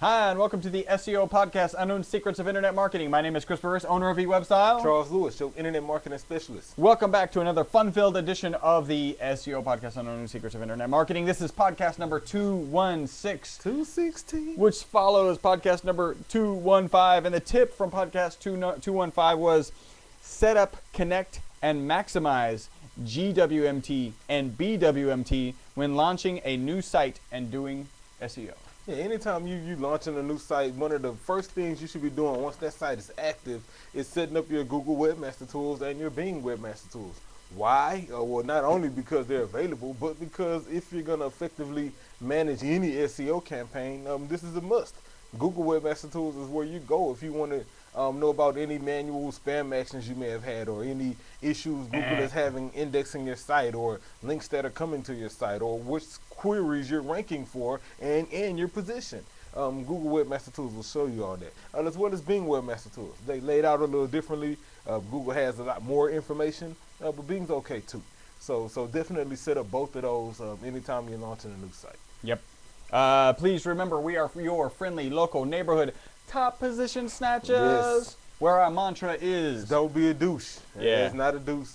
Hi, and welcome to the SEO podcast, Unknown Secrets of Internet Marketing. My name is Chris Burris, owner of eWebStyle. Charles Lewis, your internet marketing specialist. Welcome back to another fun-filled edition of the SEO podcast, Unknown Secrets of Internet Marketing. This is podcast number 216. 216. Which follows podcast number 215. And the tip from podcast 215 was set up, connect, and maximize GWMT and BWMT when launching a new site and doing SEO. Yeah, anytime you launching a new site, one of the first things you should be doing once that site is active is setting up your Google Webmaster Tools and your Bing Webmaster Tools. Why? Well, not only because they're available, but because if you're going to effectively manage any SEO campaign, this is a must. Google Webmaster Tools is where you go if you want to know about any manual spam actions you may have had, or any issues Google is having indexing your site, or links that are coming to your site, or which queries you're ranking for and your position. Google Webmaster Tools will show you all that. As well as Bing Webmaster Tools. They laid out a little differently. Google has a lot more information, but Bing's okay too. So definitely set up both of those anytime you're launching a new site. Yep. Please remember, we are your friendly local neighborhood top position snatchers, Yes. where our mantra is Don't be a douche. Yeah. It's not a douche.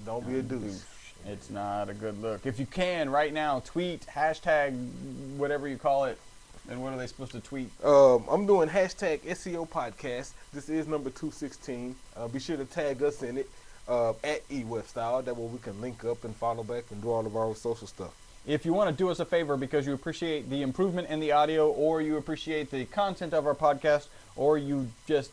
Don't be a douche. It's not a good look. If you can, right now, tweet, hashtag, whatever you call it. And what are they supposed to tweet? I'm doing hashtag SEO podcast. This is number 216. Be sure to tag us in it at eWebStyle. That way we can link up and follow back and do all of our social stuff. If you want to do us a favor because you appreciate the improvement in the audio, or you appreciate the content of our podcast, or you just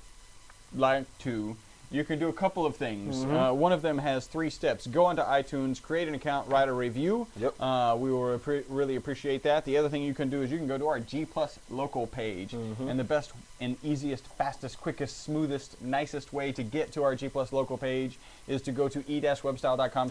like to, you can do a couple of things. One of them has 3 steps. Go onto iTunes, create an account, write a review. Yep. We will really appreciate that. The other thing you can do is you can go to our G Plus local page. And the best and easiest, fastest, quickest, smoothest, nicest way to get to our G Plus local page is to go to e-webstyle.com/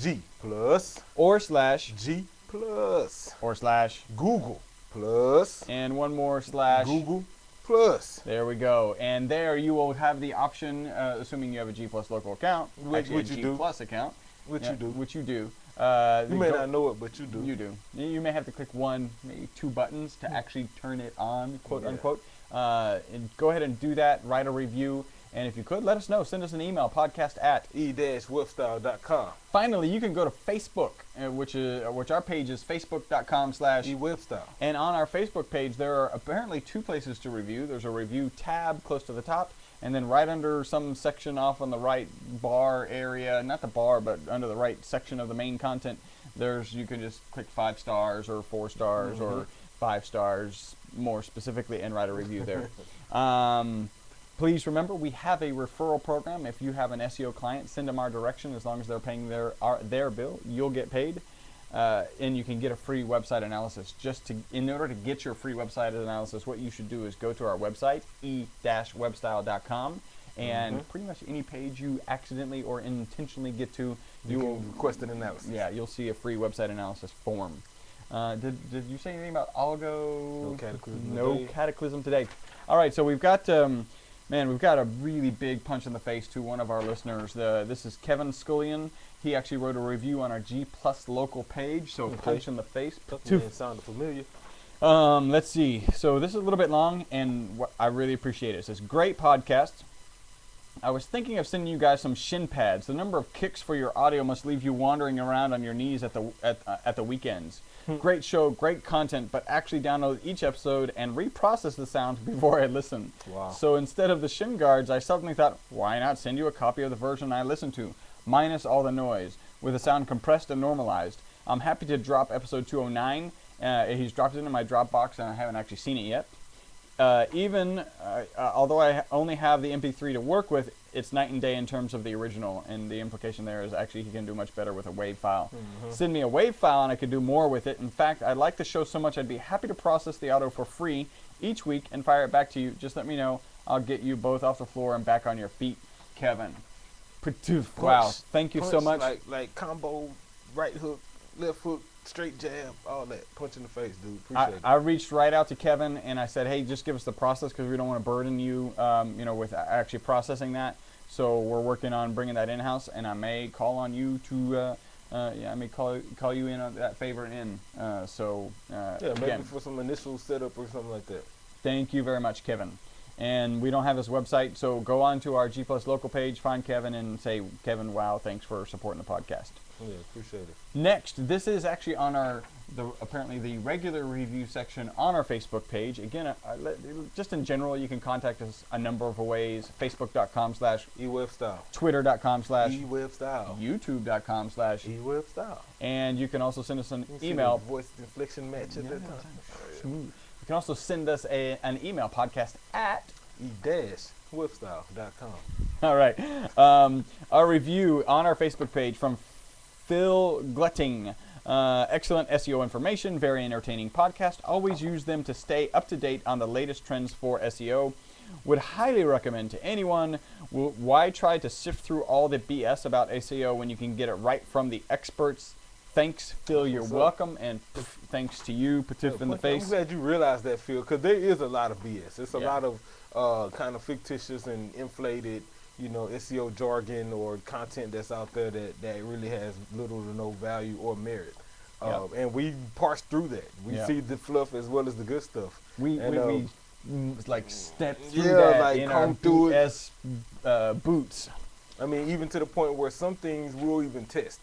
G plus or slash G plus or slash Google plus and one more slash Google plus. There we go. And there you will have the option, assuming you have a G Plus local account, Which actually a you G do. Plus account. Which Yeah, you do. Which you do. You may not know it, but you do. You do. You may have to click one, maybe 2 buttons to actually turn it on, quote Yeah. unquote. And go ahead and do that. Write a review. And if you could, let us know. Send us an email, podcast@ e-webstyle.com. Finally, you can go to Facebook, which our page is facebook.com/ eWebstyle. And on our Facebook page, there are apparently 2 places to review. There's a review tab close to the top, and then right under some section off on the right bar area, not the bar, but under the right section of the main content, you can just click 5 stars or 4 stars or 5 stars more specifically and write a review there. Please remember, we have a referral program. If you have an SEO client, send them our direction. As long as they're paying their bill, you'll get paid. And you can get a free website analysis. In order to get your free website analysis, what you should do is go to our website, e-webstyle.com, and pretty much any page you accidentally or intentionally get to, You can request an analysis. Yeah, you'll see a free website analysis form. Did you say anything about algo? No cataclysm No today. cataclysm today. All right, so we've got we've got a really big punch in the face to one of our listeners. This is Kevin Scullion. He actually wrote a review on our G Plus local page, so punch in the face. It sounded familiar. Let's see. So this is a little bit long, and I really appreciate it. It says, great podcast. I was thinking of sending you guys some shin pads. The number of kicks for your audio must leave you wandering around on your knees at the weekends. Great show, great content, but actually download each episode and reprocess the sound before I listen. Wow. So instead of the shin guards, I suddenly thought, why not send you a copy of the version I listened to, minus all the noise, with the sound compressed and normalized. I'm happy to drop episode 209. He's dropped it into my Dropbox, and I haven't actually seen it yet. Although I only have the MP3 to work with, it's night and day in terms of the original, and the implication there is actually he can do much better with a WAV file. Send me a WAV file and I could do more with it. In fact, I like the show so much I'd be happy to process the audio for free each week and fire it back to you. Just let me know. I'll get you both off the floor and back on your feet, Kevin. Wow, thank you so much. Like combo, right hook, left hook, straight jab, all that. Punch in the face, dude. Appreciate it. I reached right out to Kevin and I said, hey, just give us the process because we don't want to burden you, with actually processing that. So we're working on bringing that in-house, and I may call on you to, I may call you in on that favor in. Yeah, maybe again, for some initial setup or something like that. Thank you very much, Kevin. And we don't have his website, so go on to our G Plus local page, find Kevin, and say, Kevin, wow, thanks for supporting the podcast. Yeah, appreciate it. Next, this is actually on apparently the regular review section on our Facebook page. Again, just in general, you can contact us a number of ways. Facebook.com/, eWebStyle, Twitter.com/, eWebStyle, YouTube.com/, eWebStyle. and you can also send us an You see email. the voice inflection match at that time. Smooth. You can also send us an email, podcast at e-webstyle.com. All right. Our review on our Facebook page from Phil Glutting. Excellent SEO information, very entertaining podcast. Always use them to stay up to date on the latest trends for SEO. Would highly recommend to anyone. Why try to sift through all the BS about SEO when you can get it right from the experts? Thanks, Phil. You're welcome. And thanks to you, Patif in the face. I'm glad you realized that, Phil, because there is a lot of BS. It's a lot of kind of fictitious and inflated, SEO jargon or content that's out there that really has little to no value or merit. And we parse through that. We see the fluff as well as the good stuff. We step through that in our BS boots. I mean, even to the point where some things we'll even test,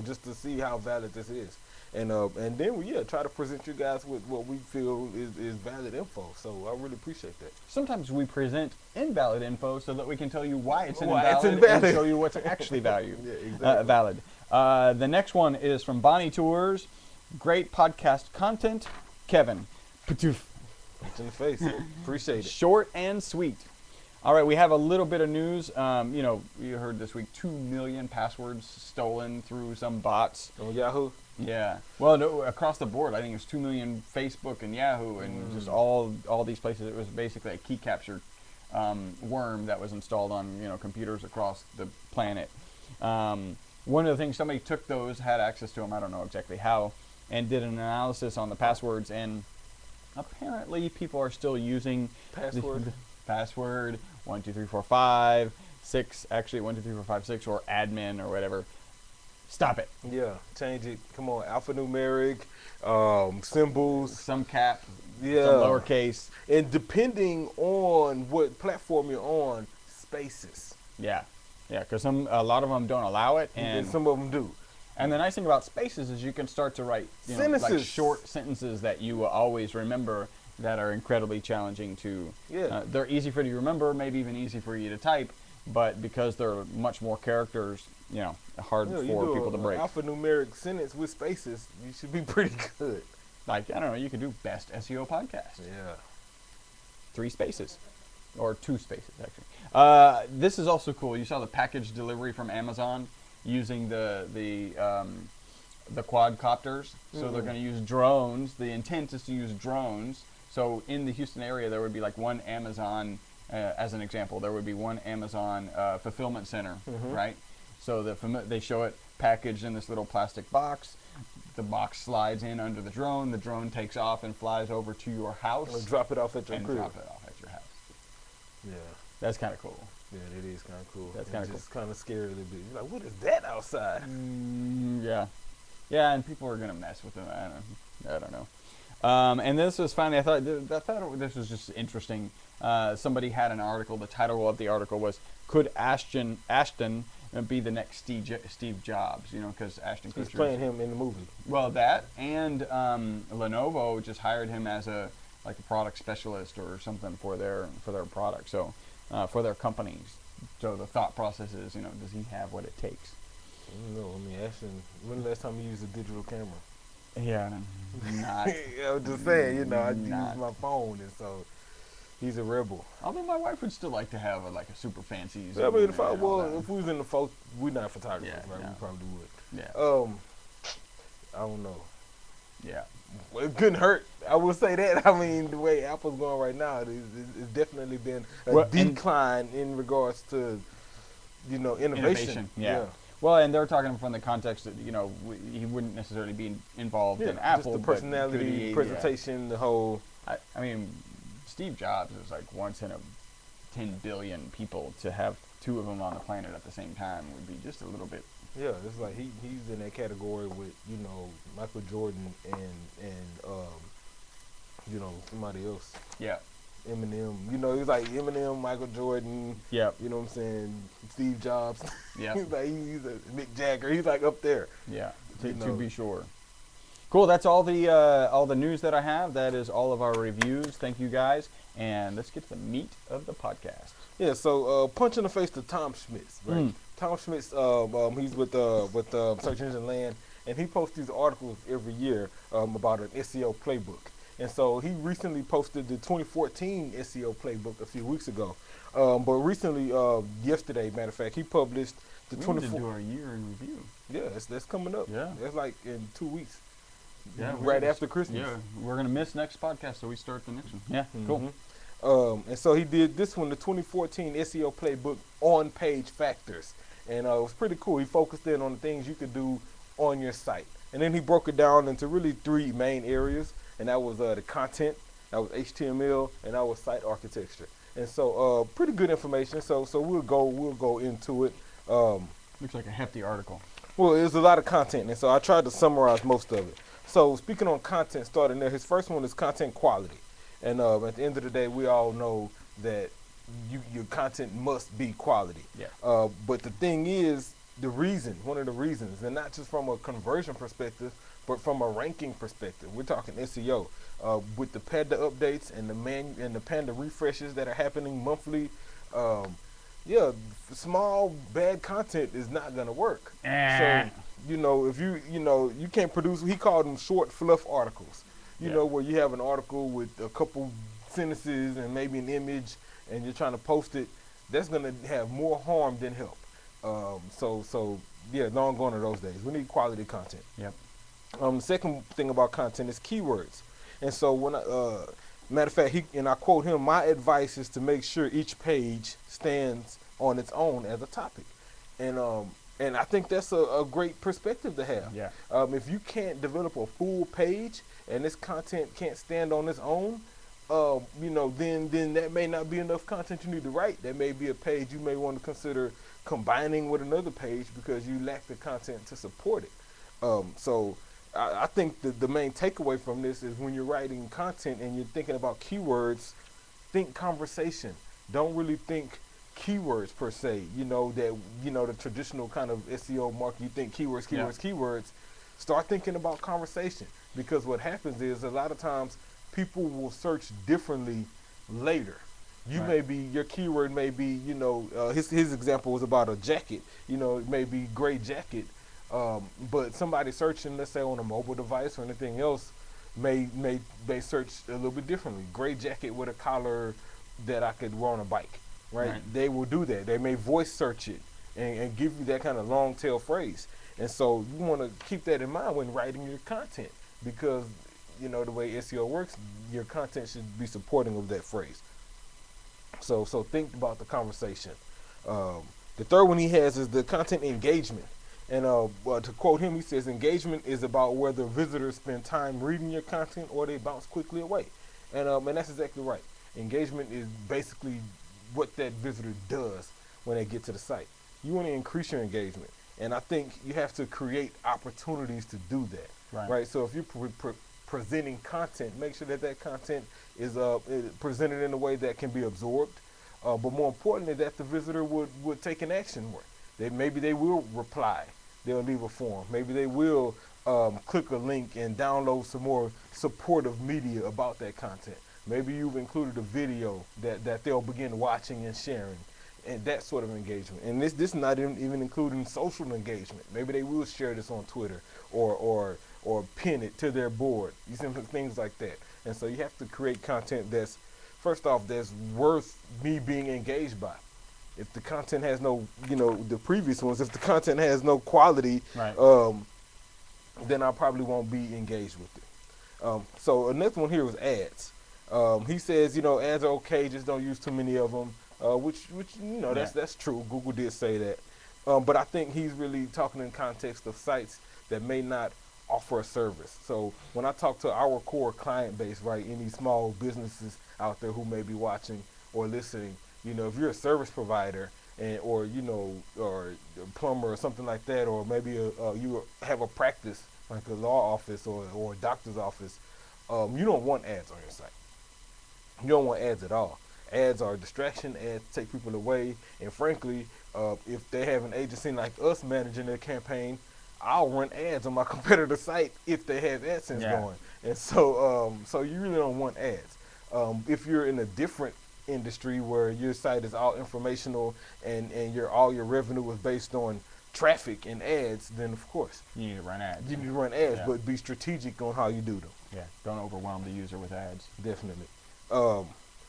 just to see how valid this is. And then we try to present you guys with what we feel is valid info. So I really appreciate that. Sometimes we present invalid info so that we can tell you why it's invalid. And show you what's actually valid. Valid. The next one is from Bonnie Tours. Great podcast content. Kevin. Patoof. In the face. Appreciate it. Short and sweet. All right, we have a little bit of news. You heard this week 2 million passwords stolen through some bots. On Yahoo? Yeah. Well, no, across the board, I think it's 2 million Facebook and Yahoo and just all these places. It was basically a key capture worm that was installed on computers across the planet. One of the things, somebody took those, had access to them, I don't know exactly how, and did an analysis on the passwords, and apparently people are still using password 1 2 3 4 5 6, actually 1 2 3 4 5 6, or admin or whatever. Stop it. Yeah, change it. Come on, alphanumeric, symbols, some cap, some lowercase, and depending on what platform you're on, spaces. Yeah, because a lot of them don't allow it, and some of them do. And the nice thing about spaces is you can start to write sentences, like short sentences that you will always remember that are incredibly challenging to. They're easy for you to remember, maybe even easy for you to type, but because they're much more characters, hard for people to break. Alphanumeric sentence with spaces, you should be pretty good. Like, I don't know, you could do best SEO podcast. Yeah. 3 spaces. Or 2 spaces, actually. This is also cool. You saw the package delivery from Amazon using the quadcopters. So they're going to use drones. The intent is to use drones. So in the Houston area, there would be like one Amazon, as an example, there would be one Amazon fulfillment center, right? So they show it packaged in this little plastic box. The box slides in under the drone. The drone takes off and flies over to your house. And drop it off at your crib. Drop it off at your house. Yeah. That's kind of cool. Yeah, it is kind of cool. That's kind of cool. It's kind of scary a little bit. You're like, what is that outside? Yeah. Yeah, and people are going to mess with them. I don't know. And this was finally, I thought this was just interesting. Somebody had an article. The title of the article was, "Could Ashton be the next Steve Jobs?" Because Ashton Kutcher. He's playing him in the movie. Well, that and Lenovo just hired him as a product specialist or something for their product. So for their companies. So the thought process is, does he have what it takes? I don't know. I mean, Ashton. When the last time you used a digital camera? Yeah, not. I was just saying, I use my phone, and so he's a rebel. Although my wife would still like to have a super fancy. Yeah, I mean, if we was in the we're not photographers, right? No. We probably would. Yeah. I don't know. Yeah. Well, it couldn't hurt. I will say that. I mean, the way Apple's going right now, it's definitely been a decline in regards to, innovation. Yeah. Well, and they're talking from the context that, he wouldn't necessarily be involved in Apple. Just the personality, presentation, the whole. I mean, Steve Jobs is like once in a 10 billion people. To have 2 of them on the planet at the same time would be just a little bit. Yeah, it's like he's in that category with, Michael Jordan and somebody else. Yeah. Eminem, he was like Eminem, Michael Jordan, Yep. you know what I'm saying, Steve Jobs. Yeah. he's a Mick Jagger. He's like up there. Yeah. You To know. be sure. Cool. That's all the news that I have. That is all of our reviews. Thank you guys, and let's get to the meat of the podcast. Yeah, so punch in the face to Tom Schmitz, right? Mm. Tom Schmitz, he's with Search Engine Land, and he posts these articles every year about an SEO playbook. And so he recently posted the 2014 SEO playbook a few weeks ago. But recently, yesterday, matter of fact, he published the We 24. need to do our year in review. Yeah, that's coming up. Yeah. That's like in 2 weeks. Yeah, Right after Christmas. Yeah, we're gonna miss next podcast, so we start the next one. Yeah, cool. And so he did this one, the 2014 SEO playbook on page factors. And it was pretty cool. He focused in on the things you could do on your site. And then he broke it down into really 3 main areas. And that was the content, that was HTML, and that was site architecture. And so pretty good information. So we'll go into it. Looks like a hefty article. Well, there's a lot of content, and so I tried to summarize most of it. So speaking on content, starting there, his first one is content quality. And at the end of the day, we all know that your content must be quality. Yeah. But the thing is, one of the reasons, and not just from a conversion perspective, but from a ranking perspective, we're talking SEO. With the Panda updates and the Panda refreshes that are happening monthly, small bad content is not gonna work. So if you can't produce, he called them short fluff articles. Where you have an article with a couple sentences and maybe an image, and you're trying to post it, that's gonna have more harm than help. Long gone are those days. We need quality content. Yep. The second thing about content is keywords. And so matter of fact, I quote him, my advice is to make sure each page stands on its own as a topic. And I think that's a great perspective to have. Yeah. If you can't develop a full page and this content can't stand on its own, then that may not be enough content you need to write. That may be a page you may want to consider combining with another page because you lack the content to support it. I think the main takeaway from this is when you're writing content and you're thinking about keywords, think conversation. Don't really think keywords per se. The traditional kind of SEO market, you think keywords. Start thinking about conversation, because what happens is a lot of times people will search differently later. Your keyword may be, his example was about a jacket. It may be gray jacket. But somebody searching, let's say on a mobile device or anything else, may search a little bit differently. Gray jacket with a collar that I could wear on a bike, right? They will do that. They may voice search it and give you that kind of long tail phrase. And so you want to keep that in mind when writing your content, because the way SEO works, your content should be supporting of that phrase. So think about the conversation. The third one he has is the content engagement. And to quote him, he says, engagement is about whether visitors spend time reading your content or they bounce quickly away. And that's exactly right. Engagement is basically what that visitor does when they get to the site. You want to increase your engagement. And I think you have to create opportunities to do that. Right? So if you're presenting content, make sure that content is presented in a way that can be absorbed. But more importantly, that the visitor would take an action with. Maybe they will reply. They'll leave a form. Maybe they will click a link and download some more supportive media about that content. Maybe you've included a video that they'll begin watching and sharing, and that sort of engagement. And this not even including social engagement. Maybe they will share this on Twitter or pin it to their board. You see things like that. And so you have to create content that's, first off, that's worth me being engaged by. If the content has no, the previous ones, if the content has no quality, then I probably won't be engaged with it. So another one here was ads. He says, ads are okay, just don't use too many of them, which that's true. Google did say that. But I think he's really talking in context of sites that may not offer a service. So when I talk to our core client base, right, any small businesses out there who may be watching or listening, if you're a service provider or a plumber or something like that, or maybe you have a practice like a law office or a doctor's office, You don't want ads on your site. You don't want ads at all. Ads are a distraction. Ads take people away. And frankly, if they have an agency like us managing their campaign, I'll run ads on my competitor site if they have AdSense going. And so you really don't want ads. If you're in a different industry where your site is all informational and all your revenue is based on traffic and ads, then of course You need to run ads. you need to run ads, Yeah. but be strategic on how you do them. Yeah, don't overwhelm the user with ads. Definitely.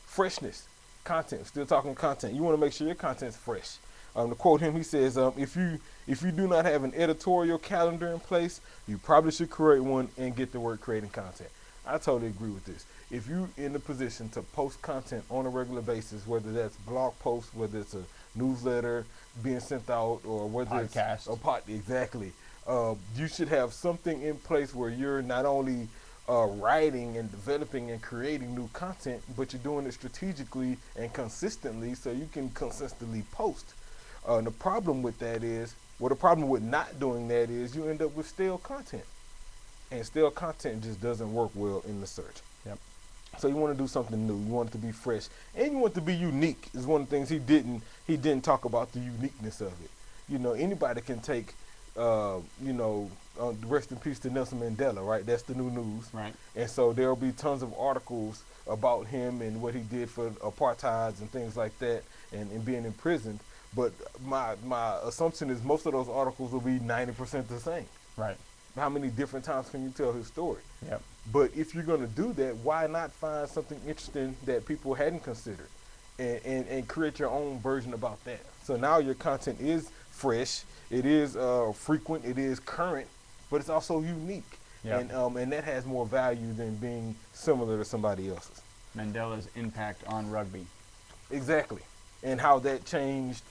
Freshness, content. Still talking content. You want to make sure your content's fresh. To quote him, he says, if you do not have an editorial calendar in place, you probably should create one and get to work creating content. I totally agree with this. If you're in the position to post content on a regular basis, whether that's blog posts, whether it's a newsletter being sent out, or whether Podcast. it's a exactly, you should have something in place where you're not only writing and developing and creating new content, but you're doing it strategically and consistently so you can consistently post. The problem with that is, the problem with not doing that is you end up with stale content. And stale content just doesn't work well in the search. Yep. So you want to do something new. You want it to be fresh, and you want it to be unique. Is one of the things he didn't talk about, the uniqueness of it. Anybody can take, rest in peace to Nelson Mandela, right? That's the new news. Right. And so there'll be tons of articles about him and what he did for apartheid and things like that, and being imprisoned. But my assumption is most of those articles will be 90% the same. Right. How many different times can you tell his story? Yep. But if you're going to do that, why not find something interesting that people hadn't considered and create your own version about that? So now your content is fresh, it is frequent, it is current, but it's also unique. Yep. And that has more value than being similar to somebody else's. Mandela's impact on rugby. Exactly. And how that changed,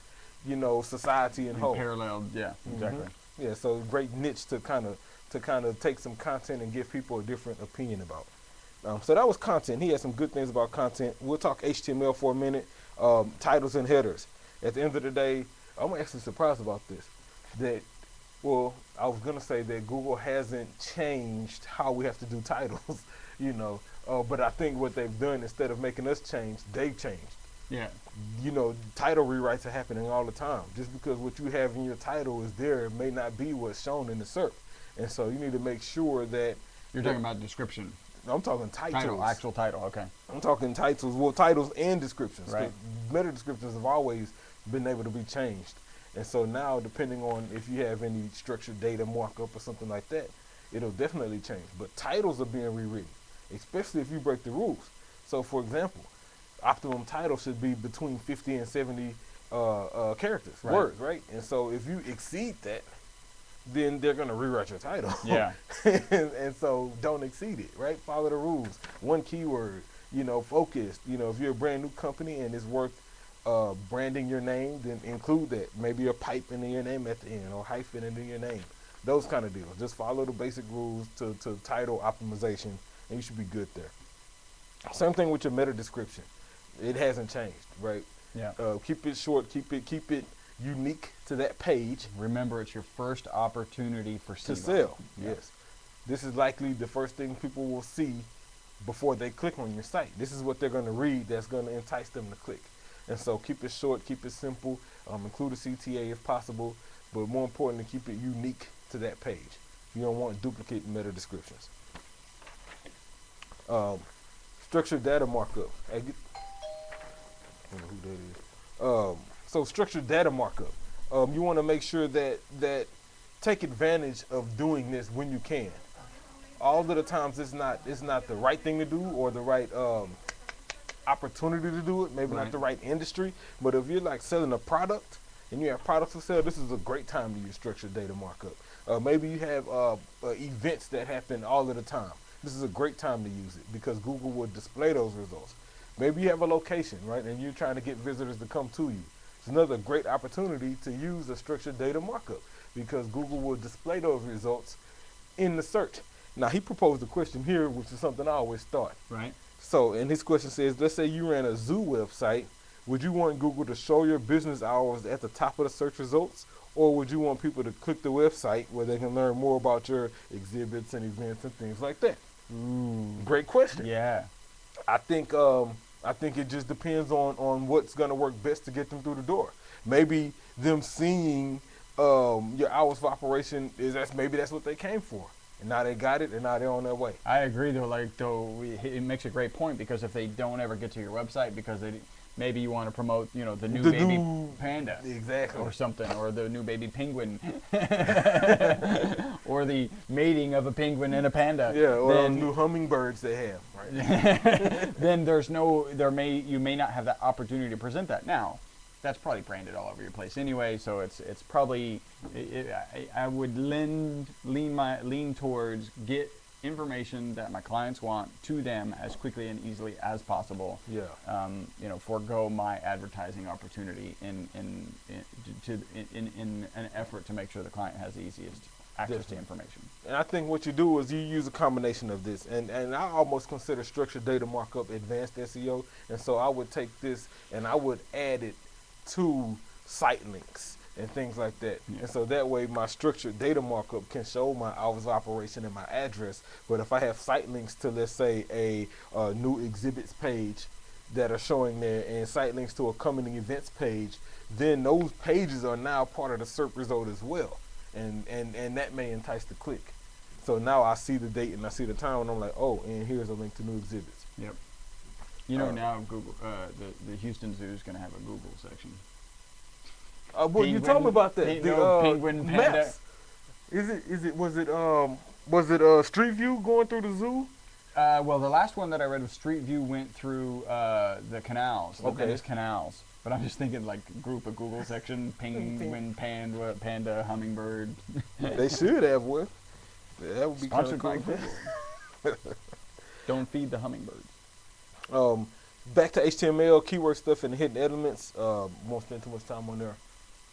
society and whole. Paralleled, yeah, exactly. Yeah, so great niche to kind of take some content and give people a different opinion about. So that was content. He had some good things about content. We'll talk HTML for a minute. Titles and headers. At the end of the day, I'm actually surprised about this. I was gonna say that Google hasn't changed how we have to do titles, but I think what they've done, instead of making us change, they've changed. Yeah. Title rewrites are happening all the time. Just because what you have in your title is there, it may not be what's shown in the SERP. And so you need to make sure that You're talking about description. I'm talking titles. Title, actual title, okay. I'm talking titles, titles and descriptions. Right. Meta descriptions have always been able to be changed. And so now, depending on if you have any structured data markup or something like that, it'll definitely change. But titles are being rewritten, especially if you break the rules. So for example, optimum title should be between 50 and 70 characters, Right. words, right? And so if you exceed that, then they're going to rewrite your title. Yeah. and so don't exceed it, right? Follow the rules. One keyword, focused. If you're a brand new company and it's worth branding your name, then include that. Maybe a pipe in your name at the end or hyphen in your name. Those kind of deals. Just follow the basic rules to title optimization and you should be good there. Same thing with your meta description. It hasn't changed, right? Yeah. Keep it short, keep it unique to that page. Remember, it's your first opportunity for To SEO. sell. Yeah. Yes. This is likely the first thing people will see before they click on your site. This is what they're going to read that's going to entice them to click. And so keep it short, keep it simple, include a CTA if possible, but more importantly, keep it unique to that page. You don't want duplicate meta descriptions. Structured data markup. I don't know who that is. So structured data markup. You want to make sure that take advantage of doing this when you can. All of the times it's not the right thing to do or the right opportunity to do it. Maybe not Right. the right industry. But if you're like selling a product and you have products to sell, this is a great time to use structured data markup. Maybe you have events that happen all of the time. This is a great time to use it because Google will display those results. Maybe you have a location, right, and you're trying to get visitors to come to you. It's another great opportunity to use a structured data markup because Google will display those results in the search. Now, he proposed a question here, which is something I always thought. Right. So, and his question says, let's say you ran a zoo website. Would you want Google to show your business hours at the top of the search results? Or would you want people to click the website where they can learn more about your exhibits and events and things like that? Great question. Yeah. I think it just depends on what's gonna work best to get them through the door. Maybe them seeing your hours of operation maybe that's what they came for, and now they got it, and now they're on their way. I agree, though. It makes a great point, because if they don't ever get to your website because maybe you want to promote, the new baby panda, Exactly, or something, or the new baby penguin, or the mating of a penguin and a panda. yeah, or then, those new hummingbirds they have, right? then you may not have that opportunity to present that. Now, that's probably branded all over your place anyway, so it's probably I would lean towards get information that my clients want to them as quickly and easily as possible. Yeah. Forego my advertising opportunity in an effort to make sure the client has the easiest access to information. And I think what you do is you use a combination of this, and I almost consider structured data markup advanced SEO, and so I would take this and I would add it to site links and things like that. Yeah. And so that way my structured data markup can show my hours of operation and my address. But if I have site links to, let's say, a new exhibits page that are showing there, and site links to a coming events page, then those pages are now part of the SERP result as well. And that may entice the click. So now I see the date and I see the time, and I'm like, oh, and here's a link to new exhibits. Yep. Now Google, the Houston Zoo is going to have a Google section. Well, you told me about that. Penguin panda. Maps. Was it Street View going through the zoo? Well, the last one that I read of Street View went through the canals, the Venice canals. But I'm just thinking, like, group of Google section, penguin, panda, hummingbird. They should have one. That would be kind of Sponsored by cool. Google. Don't feed the hummingbirds. Back to HTML, keyword stuff, and hidden elements. Won't spend too much time on there.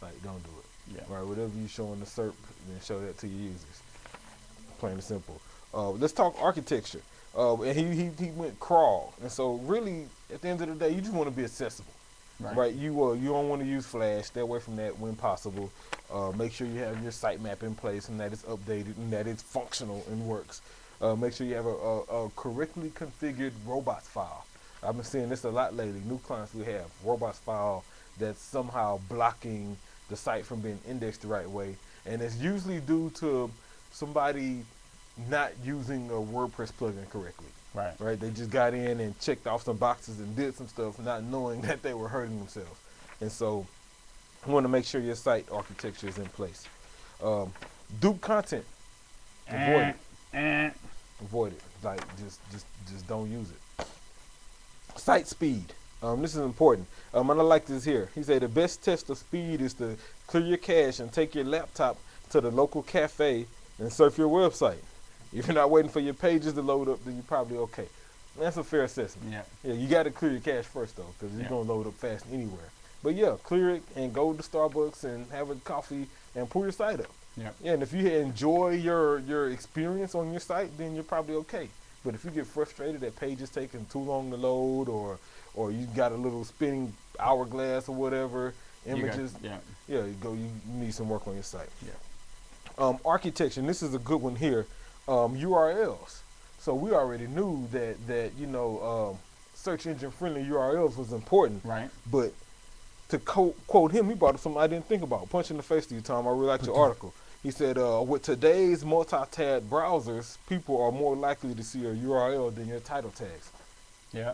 Like, don't do it. Yeah. Right, whatever you show in the SERP, then show that to your users. Plain and simple. Let's talk architecture. And he went crawl. And so really, at the end of the day, you just want to be accessible. Right. You don't want to use Flash. Stay away from that when possible. Make sure you have your sitemap in place and that it's updated and that it's functional and works. Make sure you have a correctly configured robots file. I've been seeing this a lot lately. New clients we have robots file that's somehow blocking the site from being indexed the right way, and it's usually due to somebody not using a WordPress plugin correctly. Right. They just got in and checked off some boxes and did some stuff, not knowing that they were hurting themselves. And so, you want to make sure your site architecture is in place. Dupe content. Avoid it. Avoid it. Like just don't use it. Site speed. This is important. And I like this here. He said the best test of speed is to clear your cache and take your laptop to the local cafe and surf your website. If you're not waiting for your pages to load up, then you're probably okay. That's a fair assessment. Yeah, you got to clear your cache first, though, because you're going to load up fast anywhere. But, yeah, clear it and go to Starbucks and have a coffee and pull your site up. Yeah, and if you enjoy your experience on your site, then you're probably okay. But if you get frustrated that page is taking too long to load, or you got a little spinning hourglass or whatever, images, you need some work on your site. Architecture, and this is a good one here. URLs. So we already knew that search engine friendly URLs was important. Right. But to quote him, he brought up something I didn't think about. Punch in the face to you, Tom. I really liked your article. He said, with today's multi-tab browsers, people are more likely to see a URL than your title tags. Yeah.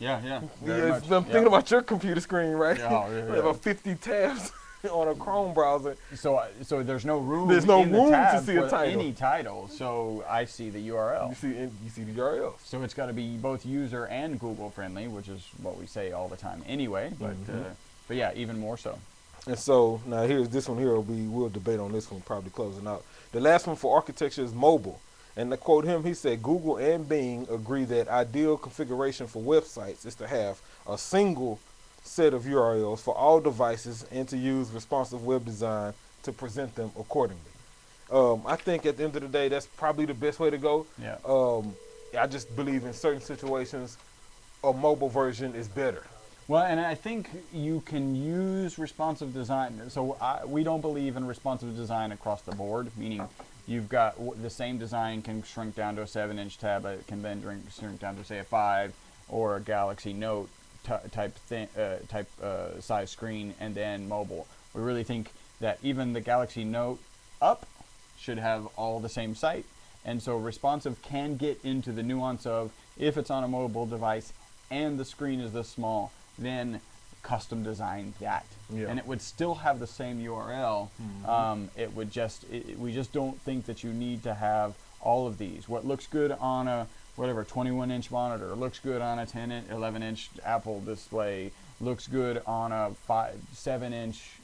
I'm thinking about your computer screen, right? Yeah. About 50 tabs on a Chrome browser. So there's no room. There's no in room the tab to see a for title. any title. So I see the URL. You see the URL. So it's got to be both user and Google friendly, which is what we say all the time anyway. But yeah, even more so. And so now here's this one here. We'll debate on this one, probably closing out. The last one for architecture is mobile. And to quote him, he said, Google and Bing agree that ideal configuration for websites is to have a single set of URLs for all devices and to use responsive web design to present them accordingly. I think at the end of the day, that's probably the best way to go. Yeah. I just believe in certain situations, a mobile version is better. Well, and I think you can use responsive design. So we don't believe in responsive design across the board, meaning you've got the same design can shrink down to a 7-inch tab. It can then shrink down to say a 5 or a Galaxy Note type size screen, and then mobile. We really think that even the Galaxy Note up should have all the same site, and so responsive can get into the nuance of if it's on a mobile device and the screen is this small, then custom design that, and it would still have the same URL. It would just we just don't think that you need to have all of these. What looks good on a 21-inch monitor looks good on a 11-inch Apple display, looks good on a 7-inch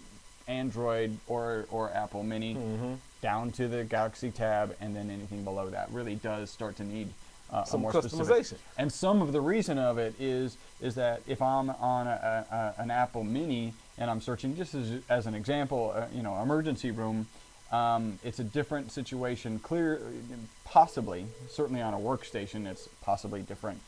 Android or Apple Mini, down to the Galaxy Tab, and then anything below that really does start to need some more customization. specific. And some of the reason of it is that if I'm on an Apple Mini and I'm searching, just as an example, emergency room, it's a different situation. Possibly, certainly on a workstation, it's possibly different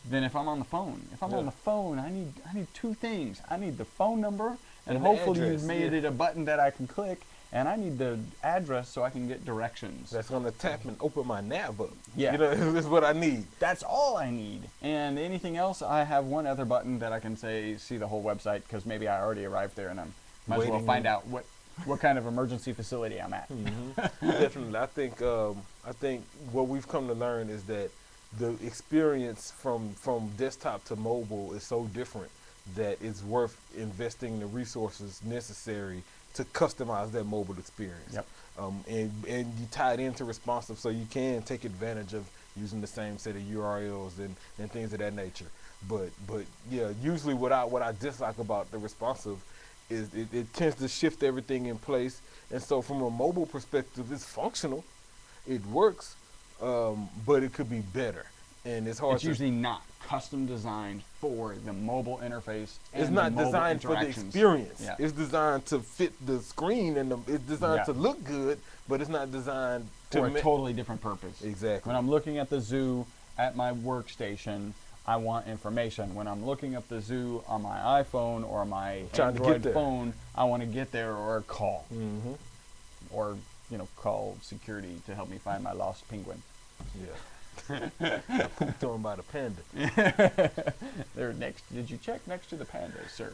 than if I'm on the phone. If I'm on the phone, I need two things. I need the phone number, and hopefully you've made it a button that I can click. And I need the address so I can get directions. That's going to tap and open my nav up. Yeah. That's what I need. That's all I need. And anything else, I have one other button that I can see the whole website, because maybe I already arrived there and I might as well find out what kind of emergency facility I'm at. Definitely. I think what we've come to learn is that the experience from desktop to mobile is so different that it's worth investing the resources necessary to customize that mobile experience. And you tie it into responsive, so you can take advantage of using the same set of URLs and things of that nature. But yeah, usually what I dislike about the responsive is it tends to shift everything in place. And so from a mobile perspective, it's functional, it works, but it could be better. And it's hard. It's usually not custom designed for the mobile interface. And it's not the designed for the experience. Yeah. It's designed to fit the screen, and it's designed to look good, but it's not designed for a totally different purpose. Exactly. When I'm looking at the zoo at my workstation, I want information. When I'm looking up the zoo on my iPhone or my Android phone, I want to get there or call. Or call security to help me find my lost penguin. Yeah. I pooped on by the panda. They're next. Did you check next to the pandas, sir?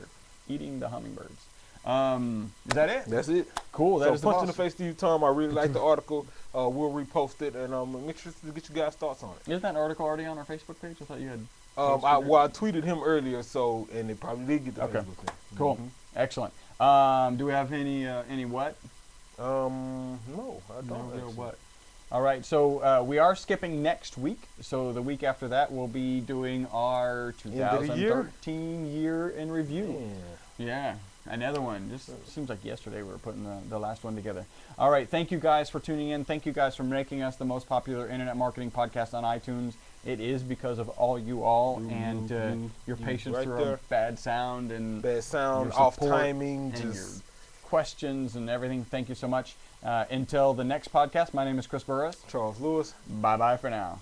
Eating the hummingbirds. Is that it? That's it. Cool. That is punch in the face to you, Tom. I really like the article. We'll repost it, and make sure to get you guys' thoughts on it. Isn't that article already on our Facebook page? I thought you had. I tweeted him earlier, and it probably did get the Facebook thing. Cool. Excellent. Do we have any what? No, I don't. No, what? All right, so we are skipping next week. So the week after that, we'll be doing our 2013 year in review. Yeah, another one. Just seems like yesterday we were putting the last one together. All right, thank you guys for tuning in. Thank you guys for making us the most popular internet marketing podcast on iTunes. It is because of all you all and your patience through a bad sound, off timing, and your questions and everything. Thank you so much. Until the next podcast, my name is Chris Burris. Charles Lewis. Bye-bye for now.